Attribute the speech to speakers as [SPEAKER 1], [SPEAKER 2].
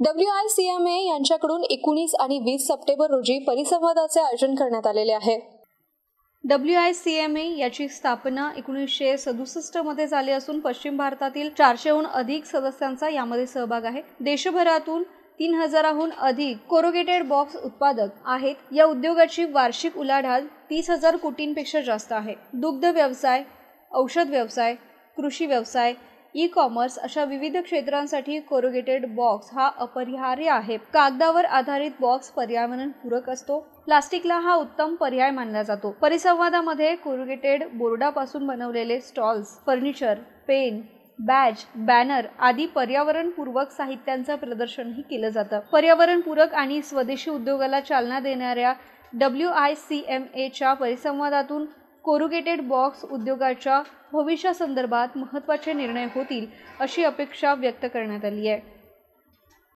[SPEAKER 1] WICMA यांच्याकडून 19 आणि 20 September रोजी परिसंवादाचे आयोजन करण्यात आलेले आहे।
[SPEAKER 2] WICMA याची स्थापना 1967 मध्ये झाली असून पश्चिम भारतातील 400हून अधिक सदस्यांचा यामध्ये सहभाग आहे। देशभरातून 3000हून अधिक कोरुगेटेड बॉक्स उत्पादक आहेत। या उद्योगाची वार्षिक उलाढाल 30,000 कोटींपेक्षा जास्त आहे। दुग्ध व्यवसाय, औषध व्यवसाय, कृषी व्यवसाय, ई-कॉमर्स अशा विविध क्षेत्रांसाठी कोरुगेटेड बॉक्स हा अपरिहार्य आहे। कागदावर आधारित बॉक्स पर्यावरणपूरक असतो। प्लास्टिकला हा उत्तम पर्याय मानला जातो। परिसंवादामध्ये कोरुगेटेड बोर्डापासून बनवलेले stalls, furniture, pen, badge, banner आदी पर्यावरणपूरक साहित्यांचं प्रदर्शनही केलं जातं। पर्यावरणपूरक आणि स्वदेशी उद्योगाला चालना देणाऱ्या WICMAच्या परिसंवादातून कोरुगेटेड बॉक्स उद्योगाच्या भविष्यासंदर्भात महत्त्वाचे निर्णय होतील अशी अपेक्षा व्यक्त करण्यात आली आहे।